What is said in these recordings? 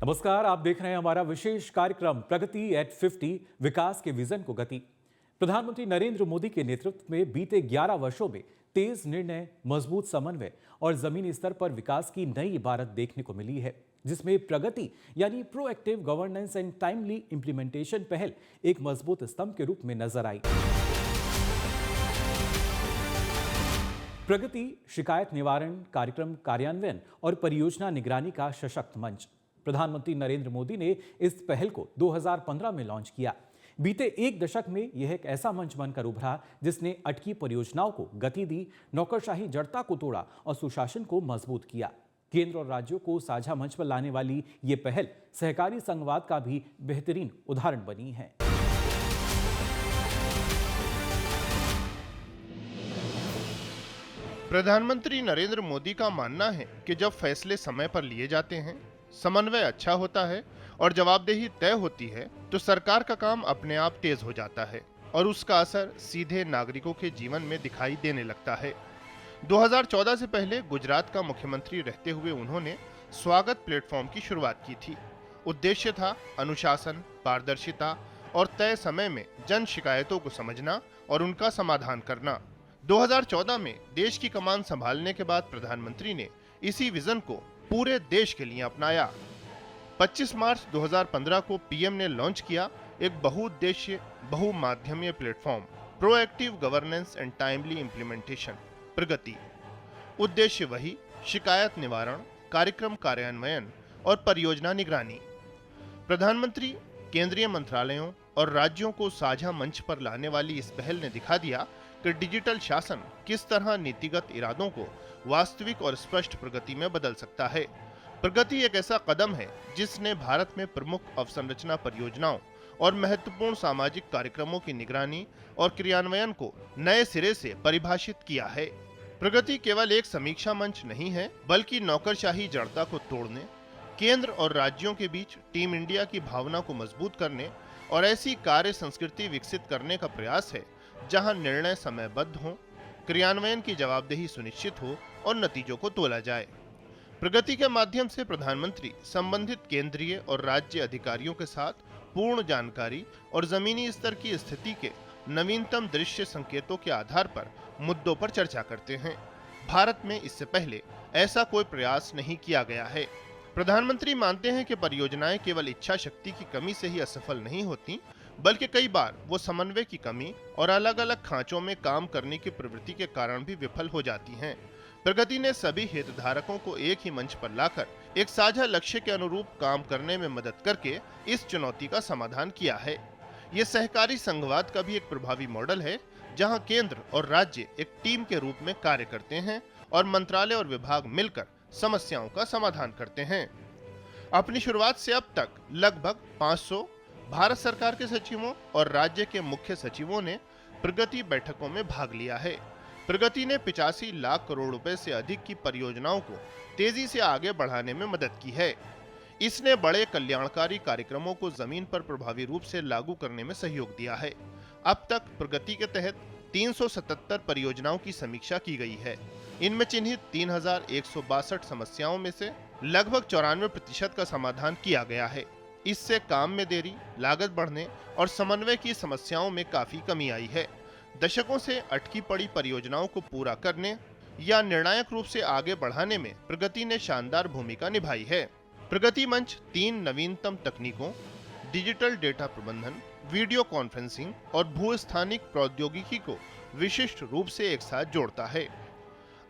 नमस्कार, आप देख रहे हैं हमारा विशेष कार्यक्रम प्रगति एट 50, विकास के विजन को गति। प्रधानमंत्री नरेंद्र मोदी के नेतृत्व में बीते 11 वर्षों में तेज निर्णय, मजबूत समन्वय और जमीनी स्तर पर विकास की नई इबारत देखने को मिली है, जिसमें प्रगति यानी proactive governance and timely implementation पहल एक मजबूत स्तंभ के रूप में नजर आई। प्रगति शिकायत निवारण कार्यक्रम कार्यान्वयन और परियोजना निगरानी का सशक्त मंच। प्रधानमंत्री नरेंद्र मोदी ने इस पहल को 2015 में लॉन्च किया। बीते एक दशक में यह एक ऐसा मंच बनकर उभरा जिसने अटकी परियोजनाओं को गति दी, नौकरशाही जड़ता को तोड़ा और सुशासन को मजबूत किया। केंद्र और राज्यों को साझा मंच पर लाने वाली ये पहल सहकारी संघवाद का भी बेहतरीन उदाहरण बनी है। प्रधानमंत्री नरेंद्र मोदी का मानना है कि जब फैसले समय पर लिए जाते हैं, समन्वय अच्छा होता है और जवाबदेही तय होती है, तो सरकार का काम अपने आप तेज हो जाता है और उसका असर सीधे नागरिकों के जीवन में दिखाई देने लगता है। 2014 से पहले गुजरात का मुख्यमंत्री रहते हुए उन्होंने स्वागत प्लेटफॉर्म की शुरुआत की थी। उद्देश्य था अनुशासन, पारदर्शिता और तय समय में जन शिकायतों को समझना और उनका समाधान करना। 2014 में देश की कमान संभालने के बाद प्रधानमंत्री ने इसी विजन को पूरे देश के लिए अपनाया। 25 मार्च 2015 को पीएम ने लॉन्च किया एक बहुउद्देश्य बहुमाध्यमीय platform proactive governance and timely implementation Pragati. उद्देश्य वही, शिकायत निवारण, कार्यक्रम कार्यान्वयन और परियोजना निगरानी। प्रधानमंत्री, केंद्रीय मंत्रालयों और राज्यों को साझा मंच पर लाने वाली इस पहल ने दिखा दिया कि डिजिटल शासन किस तरह नीतिगत इरादों को वास्तविक और स्पष्ट प्रगति में बदल सकता है। प्रगति एक ऐसा कदम है जिसने भारत में प्रमुख अवसंरचना परियोजनाओं और महत्वपूर्ण सामाजिक कार्यक्रमों की निगरानी और क्रियान्वयन को नए सिरे से परिभाषित किया है। प्रगति केवल एक समीक्षा मंच नहीं है, बल्कि नौकरशाही जड़ता को तोड़ने, केंद्र और राज्यों के बीच टीम इंडिया की भावना को मजबूत करने और ऐसी कार्य संस्कृति विकसित करने का प्रयास है जहां निर्णय समयबद्ध हो, क्रियान्वयन की जवाबदेही सुनिश्चित हो और नतीजों को तोला जाए। प्रगति के माध्यम से प्रधानमंत्री संबंधित केंद्रीय और राज्य अधिकारियों के साथ पूर्ण जानकारी और जमीनी स्तर की स्थिति के नवीनतम दृश्य संकेतों के आधार पर मुद्दों पर चर्चा करते हैं। भारत में इससे पहले ऐसा कोई प्रयास नहीं किया गया है। प्रधानमंत्री मानते हैं कि परियोजनाएं केवल इच्छा शक्ति की कमी से ही असफल नहीं होती, बल्कि कई बार वो समन्वय की कमी और अलग अलग खांचों में काम करने की प्रवृत्ति के कारण भी विफल हो जाती हैं। प्रगति ने सभी हितधारकों को एक ही मंच पर लाकर एक साझा लक्ष्य के अनुरूप काम करने में मदद करके इस चुनौती का समाधान किया है। ये सहकारी संघवाद का भी एक प्रभावी मॉडल है, जहां केंद्र और राज्य एक टीम के रूप में कार्य करते हैं और मंत्रालय और विभाग मिलकर समस्याओं का समाधान करते हैं। अपनी शुरुआत से अब तक लगभग 500 भारत सरकार के सचिवों और राज्य के मुख्य सचिवों ने प्रगति बैठकों में भाग लिया है। प्रगति ने 85 लाख करोड़ रुपए से अधिक की परियोजनाओं को तेजी से आगे बढ़ाने में मदद की है। इसने बड़े कल्याणकारी कार्यक्रमों को जमीन पर प्रभावी रूप से लागू करने में सहयोग दिया है। अब तक प्रगति के तहत 377 परियोजनाओं की समीक्षा की गई है। इनमें चिन्हित 3162 समस्याओं में से लगभग 94% का समाधान किया गया है। इससे काम में देरी, लागत बढ़ने और समन्वय की समस्याओं में काफी कमी आई है। दशकों से अटकी पड़ी परियोजनाओं को पूरा करने या निर्णायक रूप से आगे बढ़ाने में प्रगति ने शानदार भूमिका निभाई है। प्रगति मंच 3 नवीनतम तकनीकों, डिजिटल डेटा प्रबंधन, वीडियो कॉन्फ्रेंसिंग और भूस्थानिक प्रौद्योगिकी को विशिष्ट रूप से एक साथ जोड़ता है।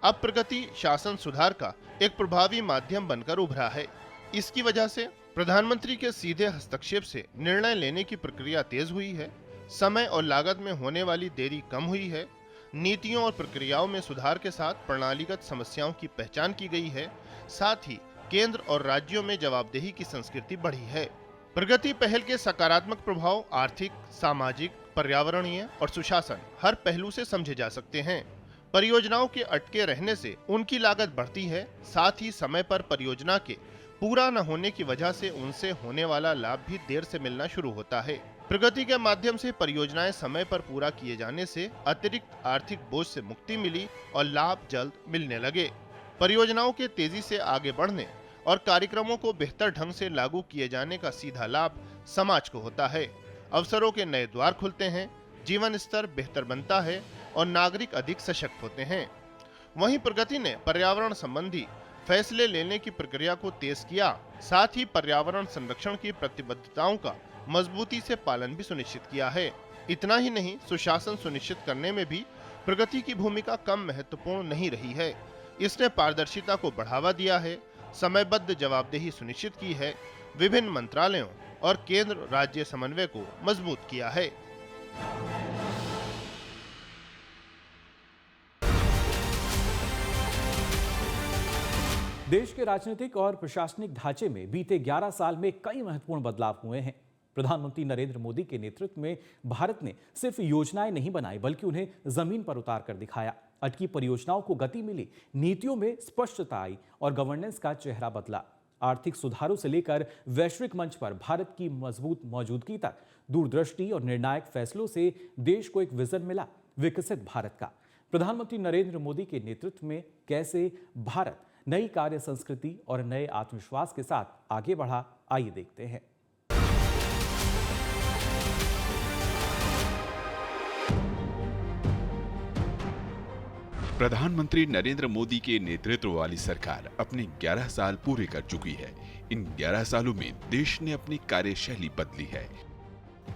अब प्रगति शासन सुधार का एक प्रभावी माध्यम बनकर उभरा है। इसकी वजह से प्रधानमंत्री के सीधे हस्तक्षेप से निर्णय लेने की प्रक्रिया तेज हुई है, समय और लागत में होने वाली देरी कम हुई है, नीतियों और प्रक्रियाओं में सुधार के साथ प्रणालीगत समस्याओं की पहचान की गई है, साथ ही केंद्र और राज्यों में जवाबदेही की संस्कृति बढ़ी है। प्रगति पहल के सकारात्मक प्रभाव आर्थिक, सामाजिक, पर्यावरणीय और सुशासन हर पहलू से समझे जा सकते हैं। परियोजनाओं के अटके रहने से उनकी लागत बढ़ती है, साथ ही समय पर परियोजना के पूरा न होने की वजह से उनसे होने वाला लाभ भी देर से मिलना शुरू होता है। प्रगति के माध्यम से परियोजनाएं समय पर पूरा किए जाने से अतिरिक्त आर्थिक बोझ से मुक्ति मिली और लाभ जल्द मिलने लगे। परियोजनाओं के तेजी से आगे बढ़ने और कार्यक्रमों को बेहतर ढंग से लागू किए जाने का सीधा लाभ समाज को होता है। अवसरों के नए द्वार खुलते हैं, जीवन स्तर बेहतर बनता है और नागरिक अधिक सशक्त होते हैं। वहीं प्रगति ने पर्यावरण संबंधी फैसले लेने की प्रक्रिया को तेज किया, साथ ही पर्यावरण संरक्षण की प्रतिबद्धताओं का मजबूती से पालन भी सुनिश्चित किया है। इतना ही नहीं, सुशासन सुनिश्चित करने में भी प्रगति की भूमिका कम महत्वपूर्ण नहीं रही है। इसने पारदर्शिता को बढ़ावा दिया है, समयबद्ध जवाबदेही सुनिश्चित की है, विभिन्न मंत्रालयों और केंद्र राज्य समन्वय को मजबूत किया है। देश के राजनीतिक और प्रशासनिक ढांचे में बीते 11 साल में कई महत्वपूर्ण बदलाव हुए हैं। प्रधानमंत्री नरेंद्र मोदी के नेतृत्व में भारत ने सिर्फ योजनाएं नहीं बनाई, बल्कि उन्हें जमीन पर उतार कर दिखाया। अटकी परियोजनाओं को गति मिली, नीतियों में स्पष्टता आई और गवर्नेंस का चेहरा बदला। आर्थिक सुधारों से लेकर वैश्विक मंच पर भारत की मजबूत मौजूदगी तक दूरदृष्टि और निर्णायक फैसलों से देश को एक विजन मिला, विकसित भारत का। प्रधानमंत्री नरेंद्र मोदी के नेतृत्व में कैसे भारत नई कार्य संस्कृति और नए आत्मविश्वास के साथ आगे बढ़ा, आइए देखते हैं। प्रधानमंत्री नरेंद्र मोदी के नेतृत्व वाली सरकार अपने 11 साल पूरे कर चुकी है। इन 11 सालों में देश ने अपनी कार्यशैली बदली है।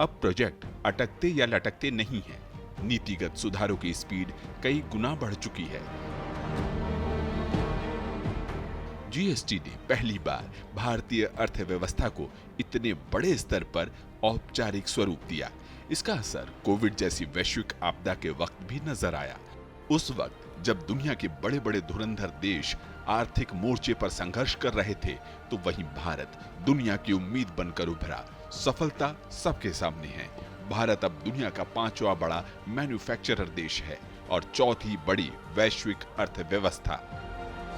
अब प्रोजेक्ट अटकते या लटकते नहीं हैं। नीतिगत सुधारों की स्पीड कई गुना बढ़ चुकी है। जीएसटी ने पहली बार भारतीय अर्थव्यवस्था को इतने बड़े स्तर पर औपचारिक स्वरूप दिया। इसका असर कोविड जैसी वैश्विक आपदा के वक्त भी नजर आया। उस वक्त जब दुनिया के बड़े बड़े धुरंधर देश आर्थिक मोर्चे पर संघर्ष कर रहे थे, तो वहीं भारत दुनिया की उम्मीद बनकर उभरा। सफलता सबके सामने है। भारत अब दुनिया का 5वां बड़ा मैन्युफैक्चरर देश है और 4थी बड़ी वैश्विक अर्थव्यवस्था।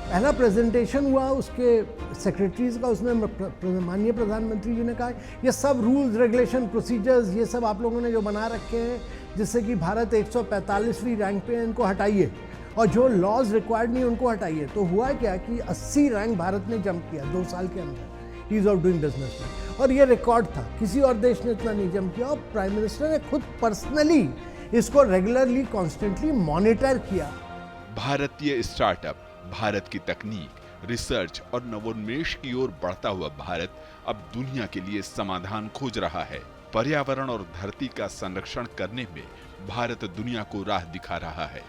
पहला प्रेजेंटेशन हुआ उसके सेक्रेटरीज का, उसमें माननीय प्रधानमंत्री जी ने कहा ये सब रूल्स रेगुलेशन प्रोसीजर्स ये सब आप लोगों ने जो बना रखे हैं, जिससे कि भारत 145वीं रैंक पे, इनको हटाइए और जो लॉज रिक्वायर्ड नहीं उनको हटाइए। तो हुआ क्या कि 80 रैंक भारत ने जंप किया 2 साल के अंदर ईज ऑफ डूइंग बिजनेस में, और ये रिकॉर्ड था। किसी और देश ने इतना नहीं जंप किया और प्राइम मिनिस्टर ने खुद पर्सनली इसको रेगुलरली कॉन्स्टेंटली मॉनिटर किया। भारतीय स्टार्टअप, भारत की तकनीक, रिसर्च और नवोन्मेष की ओर बढ़ता हुआ भारत अब दुनिया के लिए समाधान खोज रहा है। पर्यावरण और धरती का संरक्षण करने में भारत दुनिया को राह दिखा रहा है।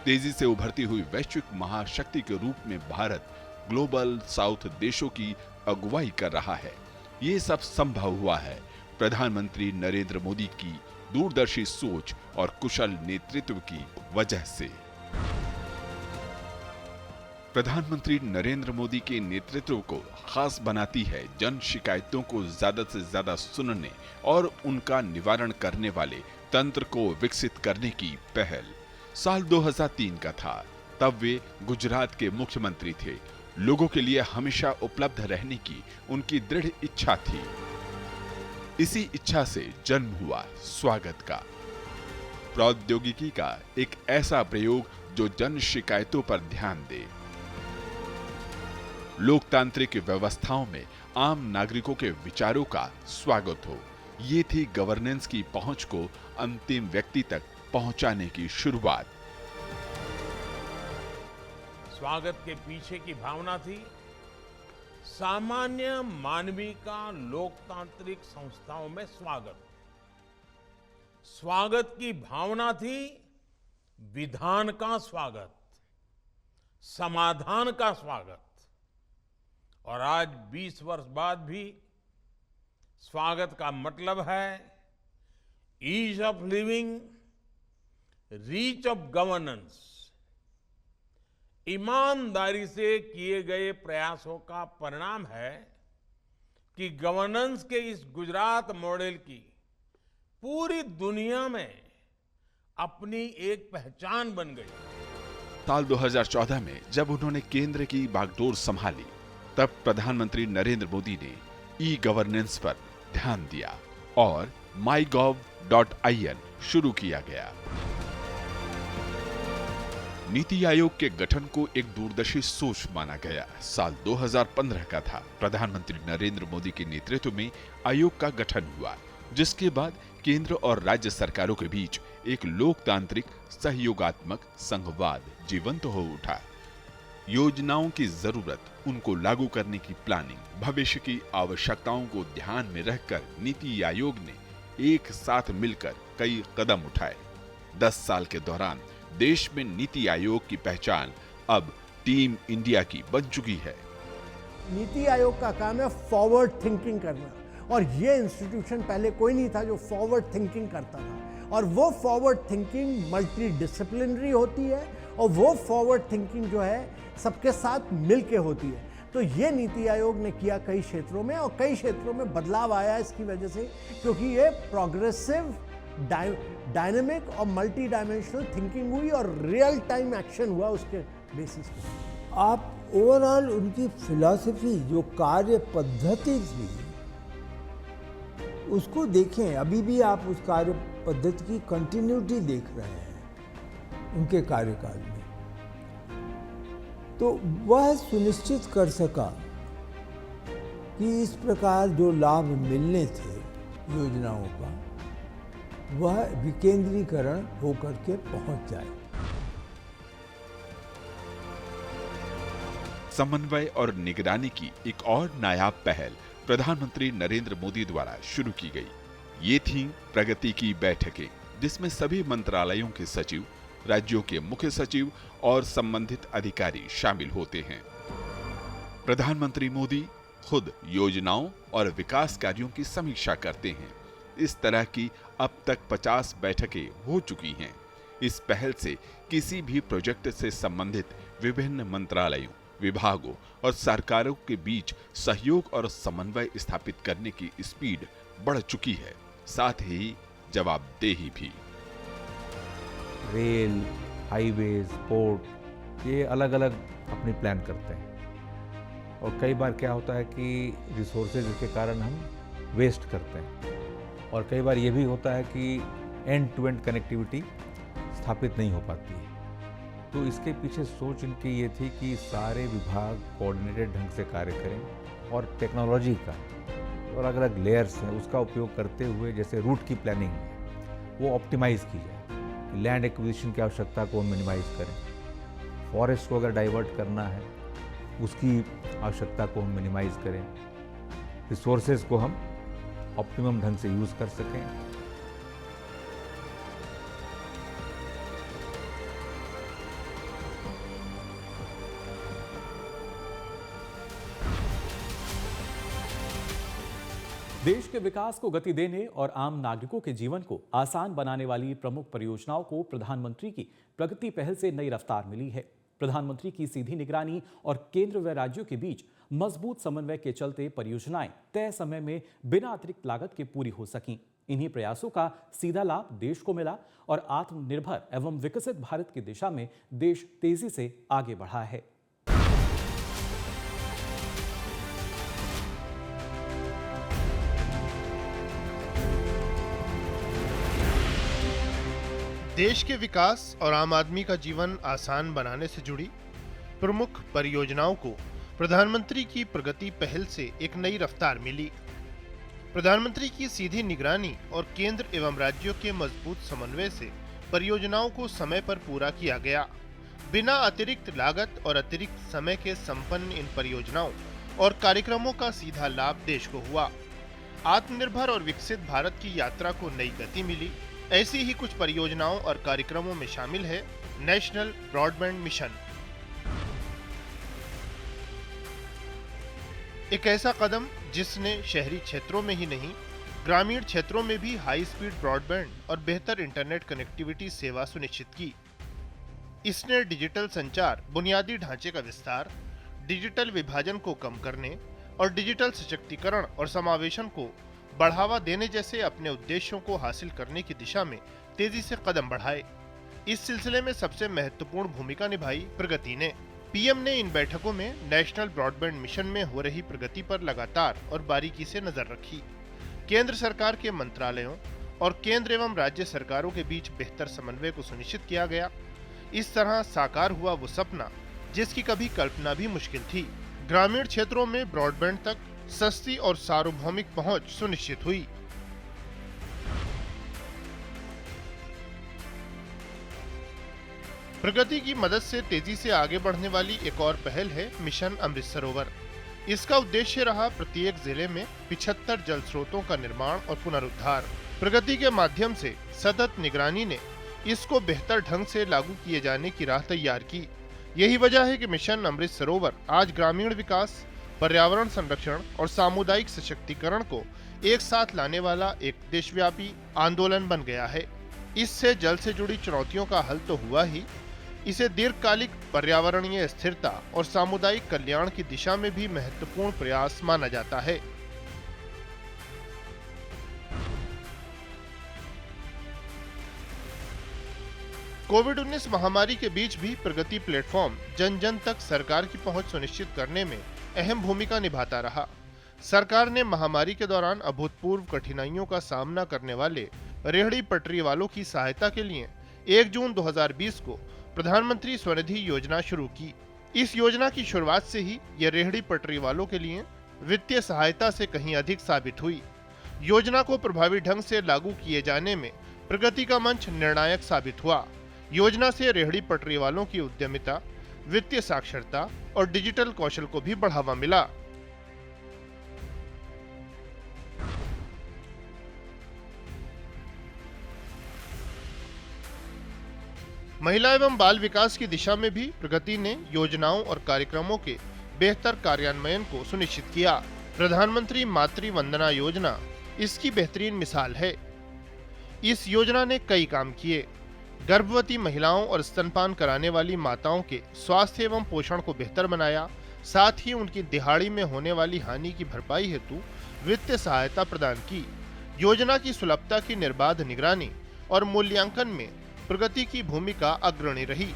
तेजी से उभरती हुई वैश्विक महाशक्ति के रूप में भारत ग्लोबल साउथ देशों की अगुवाई कर रहा है। ये सब संभव हुआ है प्रधानमंत्री नरेंद्र मोदी की दूरदर्शी सोच और कुशल नेतृत्व की वजह से। प्रधानमंत्री नरेंद्र मोदी के नेतृत्व को खास बनाती है जन शिकायतों को ज्यादा से ज्यादा सुनने और उनका निवारण करने वाले तंत्र को विकसित करने की पहल। साल 2003 का था, तब वे गुजरात के मुख्यमंत्री थे। लोगों के लिए हमेशा उपलब्ध रहने की उनकी दृढ़ इच्छा थी। इसी इच्छा से जन्म हुआ स्वागत का, प्रौद्योगिकी का एक ऐसा प्रयोग जो जन शिकायतों पर ध्यान दे। लोकतांत्रिक व्यवस्थाओं में आम नागरिकों के विचारों का स्वागत हो। ये थी गवर्नेंस की पहुंच को अंतिम व्यक्ति तक पहुंचाने की शुरुआत। स्वागत के पीछे की भावना थी सामान्य मानवी का लोकतांत्रिक संस्थाओं में स्वागत। स्वागत की भावना थी विधान का स्वागत, समाधान का स्वागत। और आज 20 वर्ष बाद भी स्वागत का मतलब है ease of living, reach of governance. ईमानदारी से किए गए प्रयासों का परिणाम है कि गवर्नेंस के इस गुजरात मॉडल की पूरी दुनिया में अपनी एक पहचान बन गई। साल 2014 में जब उन्होंने केंद्र की बागडोर संभाली, तब प्रधानमंत्री नरेंद्र मोदी ने ई गवर्नेंस पर ध्यान दिया और mygov.in शुरू किया गया। नीति आयोग के गठन को एक दूरदर्शी सोच माना गया। साल 2015 का था। प्रधानमंत्री नरेंद्र मोदी के नेतृत्व में आयोग का गठन हुआ, जिसके बाद केंद्र और राज्य सरकारों के बीच एक लोकतांत्रिक सहयोगात्मक संघवाद जीवंत हो उठा। योजनाओं की जरूरत, उनको लागू करने की प्लानिंग, भविष्य की आवश्यकताओं को ध्यान में रखकर नीति आयोग ने एक साथ मिलकर कई कदम उठाए। 10 साल के दौरान देश में नीति आयोग की पहचान अब टीम इंडिया की बन चुकी है। नीति आयोग का काम है फॉरवर्ड थिंकिंग करना, और ये इंस्टीट्यूशन पहले कोई नहीं था जो फॉरवर्ड थिंकिंग करता था। और वो फॉरवर्ड थिंकिंग मल्टी डिसिप्लिनरी होती है, और वो फॉरवर्ड थिंकिंग जो है सबके साथ मिलके होती है। तो ये नीति आयोग ने किया कई क्षेत्रों में, और कई क्षेत्रों में बदलाव आया इसकी वजह से, क्योंकि ये प्रोग्रेसिव, डायनेमिक और मल्टी डायमेंशनल थिंकिंग हुई और रियल टाइम एक्शन हुआ उसके बेसिस पे। आप ओवरऑल उनकी फिलॉसफी, जो कार्य पद्धति थी, उसको देखें। अभी भी आप उस कार्य पद्धति की कंटिन्यूटी देख रहे हैं उनके कार्यकाल में। तो वह सुनिश्चित कर सका कि इस प्रकार जो लाभ मिलने थे योजनाओं का, वह विकेंद्रीकरण होकर के पहुंच जाए। समन्वय और निगरानी की एक और नायाब पहल प्रधानमंत्री नरेंद्र मोदी द्वारा शुरू की गई। ये थी प्रगति की बैठकें, जिसमें सभी मंत्रालयों के सचिव, राज्यों के मुख्य सचिव और संबंधित अधिकारी शामिल होते हैं। प्रधानमंत्री मोदी खुद योजनाओं और विकास कार्यों की समीक्षा करते हैं। इस तरह की अब तक 50 बैठकें हो चुकी हैं। इस पहल से किसी भी प्रोजेक्ट से संबंधित विभिन्न मंत्रालयों, विभागों और सरकारों के बीच सहयोग और समन्वय स्थापित करने की स्पीड बढ़ चुकी है, साथ ही जवाबदेही भी। रेल, हाईवेज, पोर्ट, ये अलग अलग अपनी प्लान करते हैं, और कई बार क्या होता है कि रिसोर्सेज के कारण हम वेस्ट करते हैं, और कई बार ये भी होता है कि एंड टू एंड कनेक्टिविटी स्थापित नहीं हो पाती है। तो इसके पीछे सोच इनकी ये थी कि सारे विभाग कोऑर्डिनेटेड ढंग से कार्य करें, और टेक्नोलॉजी का और अलग अलग लेयर्स हैं उसका उपयोग करते हुए, जैसे रूट की प्लानिंग है वो ऑप्टिमाइज़ की जाए, लैंड एक्विजिशन की आवश्यकता को हम मिनिमाइज़ करें, फॉरेस्ट को अगर डाइवर्ट करना है उसकी आवश्यकता को हम मिनिमाइज़ करें, रिसोर्सेज को हम ऑप्टिमम ढंग से यूज़ कर सकें। देश के विकास को गति देने और आम नागरिकों के जीवन को आसान बनाने वाली प्रमुख परियोजनाओं को प्रधानमंत्री की प्रगति पहल से नई रफ्तार मिली है। प्रधानमंत्री की सीधी निगरानी और केंद्र व राज्यों के बीच मजबूत समन्वय के चलते परियोजनाएं तय समय में बिना अतिरिक्त लागत के पूरी हो सकीं। इन्हीं प्रयासों का सीधा लाभ देश को मिला और आत्मनिर्भर एवं विकसित भारत की दिशा में देश तेजी से आगे बढ़ा है। देश के विकास और आम आदमी का जीवन आसान बनाने से जुड़ी प्रमुख परियोजनाओं को प्रधानमंत्री की प्रगति पहल से एक नई रफ्तार मिली। प्रधानमंत्री की सीधी निगरानी और केंद्र एवं राज्यों के मजबूत समन्वय से परियोजनाओं को समय पर पूरा किया गया। बिना अतिरिक्त लागत और अतिरिक्त समय के संपन्न इन परियोजनाओं और कार्यक्रमों का सीधा लाभ देश को हुआ। आत्मनिर्भर और विकसित भारत की यात्रा को नई गति मिली। ऐसी ही कुछ परियोजनाओं और कार्यक्रमों में शामिल है नेशनल ब्रॉडबैंड मिशन। एक ऐसा कदम जिसने शहरी क्षेत्रों में ही नहीं, ग्रामीण क्षेत्रों में भी हाई स्पीड ब्रॉडबैंड और बेहतर इंटरनेट कनेक्टिविटी सेवा सुनिश्चित की। इसने डिजिटल संचार बुनियादी ढांचे का विस्तार, डिजिटल विभाजन को कम करने और डिजिटल सशक्तिकरण और समावेशन को बढ़ावा देने जैसे अपने उद्देश्यों को हासिल करने की दिशा में तेजी से कदम बढ़ाए। इस सिलसिले में सबसे महत्वपूर्ण भूमिका निभाई प्रगति ने। पीएम ने इन बैठकों में नेशनल ब्रॉडबैंड मिशन में हो रही प्रगति पर लगातार और बारीकी से नजर रखी। केंद्र सरकार के मंत्रालयों और केंद्र एवं राज्य सरकारों के बीच बेहतर समन्वय को सुनिश्चित किया गया। इस तरह साकार हुआ वो सपना जिसकी कभी कल्पना भी मुश्किल थी। ग्रामीण क्षेत्रों में ब्रॉडबैंड तक सस्ती और सार्वभौमिक पहुंच सुनिश्चित हुई। प्रगति की मदद से तेजी से आगे बढ़ने वाली एक और पहल है मिशन अमृत सरोवर। इसका उद्देश्य रहा प्रत्येक जिले में 75 जल स्रोतों का निर्माण और पुनरुद्धार। प्रगति के माध्यम से सतत निगरानी ने इसको बेहतर ढंग से लागू किए जाने की राह तैयार की। यही वजह है कि मिशन अमृत सरोवर आज ग्रामीण विकास, पर्यावरण संरक्षण और सामुदायिक सशक्तिकरण को एक साथ लाने वाला एक देशव्यापी आंदोलन बन गया है। इससे जल से जुड़ी चुनौतियों का हल तो हुआ ही, इसे दीर्घकालिक पर्यावरणीय स्थिरता और सामुदायिक कल्याण की दिशा में भी महत्वपूर्ण प्रयास माना जाता है। कोविड-19 महामारी के बीच भी प्रगति प्लेटफॉर्म जन जन तक सरकार की पहुंच सुनिश्चित करने में अहम भूमिका निभाता रहा। सरकार ने महामारी के दौरान अभूतपूर्व कठिनाइयों का सामना करने वाले रेहड़ी पटरी वालों की सहायता के लिए 1 जून 2020 को प्रधानमंत्री स्वनिधि योजना शुरू की। इस योजना की शुरुआत से ही यह रेहड़ी पटरी वालों के लिए वित्तीय सहायता से कहीं अधिक साबित हुई। योजना को प्रभावी ढंग से लागू किए जाने में प्रगति का मंच निर्णायक साबित हुआ। योजना से रेहड़ी पटरी वालों की उद्यमिता, वित्तीय साक्षरता और डिजिटल कौशल को भी बढ़ावा मिला। महिला एवं बाल विकास की दिशा में भी प्रगति ने योजनाओं और कार्यक्रमों के बेहतर कार्यान्वयन को सुनिश्चित किया। प्रधानमंत्री मातृ वंदना योजना इसकी बेहतरीन मिसाल है। इस योजना ने कई काम किए। गर्भवती महिलाओं और स्तनपान कराने वाली माताओं के स्वास्थ्य एवं पोषण को बेहतर बनाया। साथ ही उनकी दिहाड़ी में होने वाली हानि की भरपाई हेतु वित्तीय सहायता प्रदान की। योजना की सुलभता की निर्बाध निगरानी और मूल्यांकन में प्रगति की भूमिका अग्रणी रही।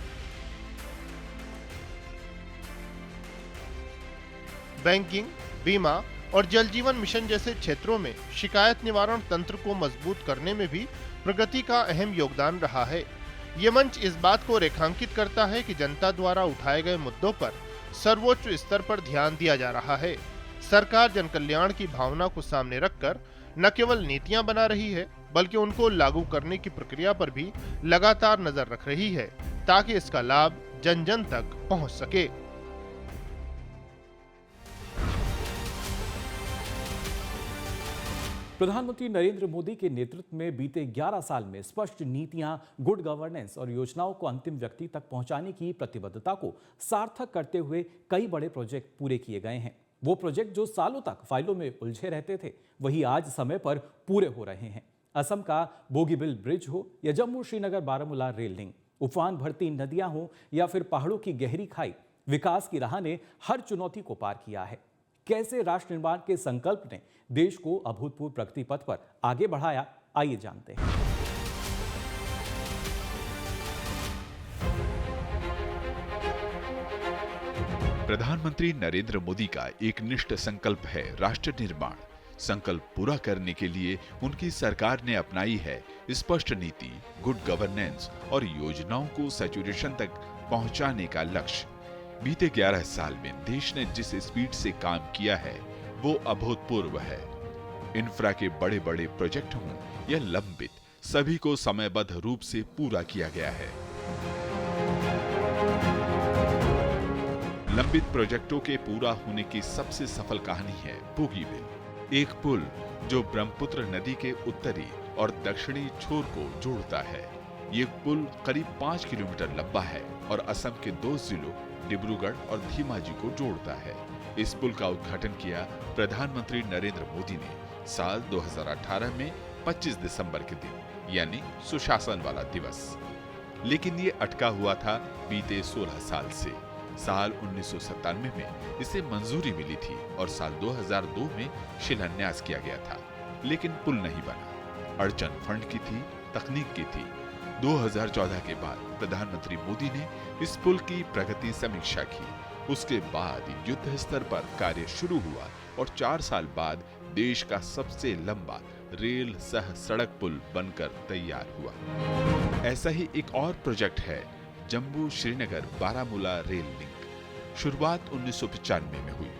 बैंकिंग, बीमा और जल जीवन मिशन जैसे क्षेत्रों में शिकायत निवारण तंत्र को मजबूत करने में भी प्रगति का अहम योगदान रहा है। ये मंच इस बात को रेखांकित करता है कि जनता द्वारा उठाए गए मुद्दों पर सर्वोच्च स्तर पर ध्यान दिया जा रहा है। सरकार जन कल्याण की भावना को सामने रखकर न केवल नीतियां बना रही है, बल्कि उनको लागू करने की प्रक्रिया पर भी लगातार नजर रख रही है, ताकि इसका लाभ जन जन तक पहुंच सके। प्रधानमंत्री नरेंद्र मोदी के नेतृत्व में बीते 11 साल में स्पष्ट नीतियां, गुड गवर्नेंस और योजनाओं को अंतिम व्यक्ति तक पहुंचाने की प्रतिबद्धता को सार्थक करते हुए कई बड़े प्रोजेक्ट पूरे किए गए हैं। वो प्रोजेक्ट जो सालों तक फाइलों में उलझे रहते थे, वही आज समय पर पूरे हो रहे हैं। असम का बोगीबिल ब्रिज हो या जम्मू श्रीनगर बारामूला रेल लिंक, उफान भरती नदियां हो या फिर पहाड़ों की गहरी खाई, विकास की राह ने हर चुनौती को पार किया है। कैसे राष्ट्र निर्माण के संकल्प ने देश को अभूतपूर्व प्रगति पथ पर आगे बढ़ाया, आइए जानते हैं। प्रधानमंत्री नरेंद्र मोदी का एक निष्ठ संकल्प है राष्ट्र निर्माण। संकल्प पूरा करने के लिए उनकी सरकार ने अपनाई है स्पष्ट नीति, गुड गवर्नेंस और योजनाओं को सैचुरेशन तक पहुंचाने का लक्ष्य। बीते 11 साल में देश ने जिस स्पीड से काम किया है वो अभूतपूर्व है। इंफ्रा के बड़े बड़े प्रोजेक्ट हों या लंबित, सभी को समयबद्ध रूप से पूरा किया गया है। लंबित प्रोजेक्टों के पूरा होने की सबसे सफल कहानी है बोगीबिल, एक पुल जो ब्रह्मपुत्र नदी के उत्तरी और दक्षिणी छोर को जोड़ता है। ये पुल करीब 5 किलोमीटर लंबा है और असम के 2 जिलों डिब्रूगढ़ और धीमाजी को जोड़ता है। इस पुल का उद्घाटन किया प्रधानमंत्री नरेंद्र मोदी ने साल 2018 में 25 दिसंबर के दिन, यानी सुशासन वाला दिवस। लेकिन ये अटका हुआ था बीते 16 साल से। साल 1997 में इसे मंजूरी मिली थी और साल 2002 में शिलान्यास किया गया था, लेकिन पुल नहीं बना। अड़चन फंड की थी, तकनीक की थी। 2014 के बाद प्रधानमंत्री मोदी ने इस पुल की प्रगति समीक्षा की। उसके बाद युद्ध स्तर पर कार्य शुरू हुआ और 4 साल बाद देश का सबसे लंबा रेल सह सड़क पुल बनकर तैयार हुआ। ऐसा ही एक और प्रोजेक्ट है जम्मू श्रीनगर बारामूला रेल लिंक। शुरुआत 1995 में हुई।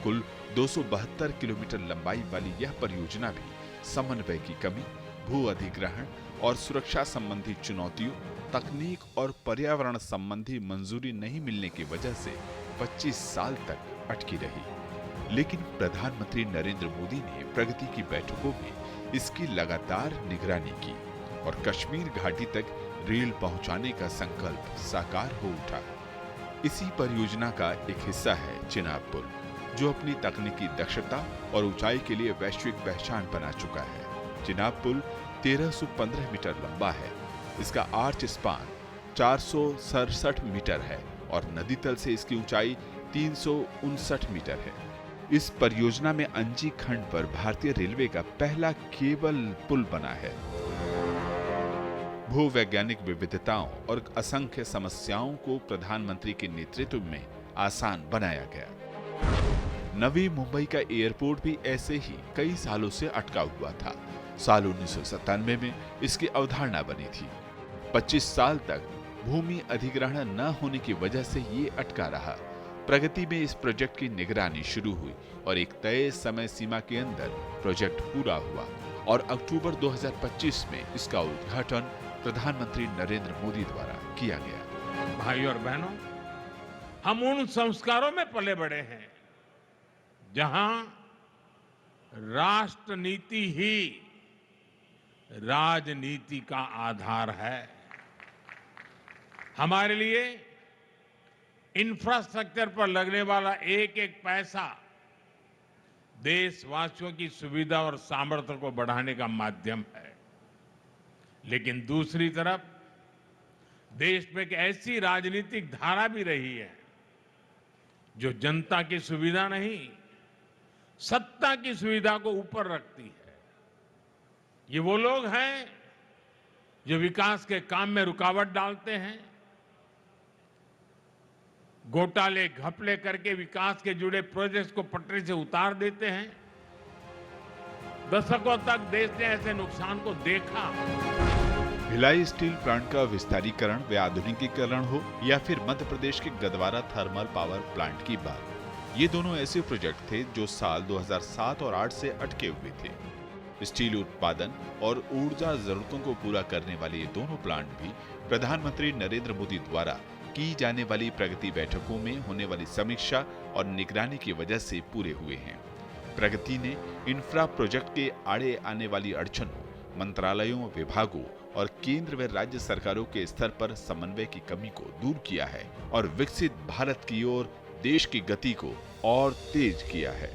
कुल 272 किलोमीटर लंबाई वाली यह परियोजना भी समन्वय की कमी, भू अधिग्रहण और सुरक्षा संबंधी चुनौतियों, तकनीक और पर्यावरण संबंधी मंजूरी नहीं मिलने की वजह से 25 साल तक अटकी रही। लेकिन प्रधानमंत्री नरेंद्र मोदी ने प्रगति की बैठकों में इसकी लगातार निगरानी की और कश्मीर घाटी तक रेल पहुंचाने का संकल्प साकार हो उठा। इसी परियोजना का एक हिस्सा है चिनाब पुल, जो अपनी तकनीकी दक्षता और ऊंचाई के लिए वैश्विक पहचान बना चुका है। चिनाब पुल 1315 मीटर लंबा है। इसका आर्च स्पान 467 मीटर है और नदी तल से इसकी ऊंचाई 359 मीटर है। इस परियोजना में अंजी खंड पर भारतीय रेलवे का पहला केबल पुल बना है। भूवैज्ञानिक विविधताओं और असंख्य समस्याओं को प्रधानमंत्री के नेतृत्व में आसान बनाया गया। नवी मुंबई का एयरपोर्ट भी ऐसे ही कई सालों से अटका हुआ था। साल 1997 में इसकी अवधारणा बनी थी। 25 साल तक भूमि अधिग्रहण न होने की वजह से ये अटका रहा। प्रगति में इस प्रोजेक्ट की निगरानी शुरू हुई और एक तय समय सीमा के अंदर प्रोजेक्ट पूरा हुआ और अक्टूबर 2025 में इसका उद्घाटन प्रधानमंत्री नरेंद्र मोदी द्वारा किया गया। भाइयों और बहनों, हम उन संस्कारों में पले बड़े हैं जहां राष्ट्र नीति ही राजनीति का आधार है। हमारे लिए इंफ्रास्ट्रक्चर पर लगने वाला एक एक पैसा देशवासियों की सुविधा और सामर्थ्य को बढ़ाने का माध्यम है। लेकिन दूसरी तरफ देश में एक ऐसी राजनीतिक धारा भी रही है जो जनता की सुविधा नहीं, सत्ता की सुविधा को ऊपर रखती है। ये वो लोग हैं जो विकास के काम में रुकावट डालते हैं, घोटाले घपले करके विकास के जुड़े प्रोजेक्ट्स को पटरी से उतार देते हैं। दशकों तक देश ने ऐसे नुकसान को देखा। भिलाई स्टील प्लांट का विस्तारीकरण व आधुनिकीकरण हो या फिर मध्य प्रदेश के गदवारा थर्मल पावर प्लांट की बात, ये दोनों ऐसे प्रोजेक्ट थे जो साल 2007 और 8 से अटके हुए थे। स्टील उत्पादन और ऊर्जा जरूरतों को पूरा करने वाले ये दोनों प्लांट भी प्रधानमंत्री नरेंद्र मोदी द्वारा की जाने वाली प्रगति बैठकों में होने वाली समीक्षा और निगरानी की वजह से पूरे हुए हैं। प्रगति ने इंफ्रा प्रोजेक्ट के आड़े आने वाली अड़चनों, मंत्रालयों, विभागों और केंद्र व राज्य सरकारों के स्तर पर समन्वय की कमी को दूर किया है और विकसित भारत की ओर देश की गति को और तेज किया है।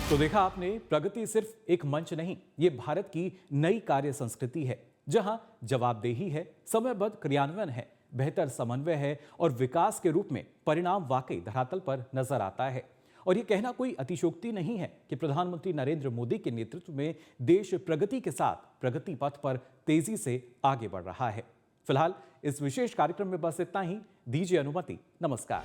तो देखा आपने, प्रगति सिर्फ एक मंच नहीं, ये भारत की नई कार्य संस्कृति है जहां जवाबदेही है, समयबद्ध क्रियान्वयन है, बेहतर समन्वय है और विकास के रूप में परिणाम वाकई धरातल पर नजर आता है। और ये कहना कोई अतिशयोक्ति नहीं है कि प्रधानमंत्री नरेंद्र मोदी के नेतृत्व में देश प्रगति के साथ प्रगति पथ पर तेजी से आगे बढ़ रहा है। फिलहाल इस विशेष कार्यक्रम में बस इतना ही। दीजिए अनुमति। नमस्कार।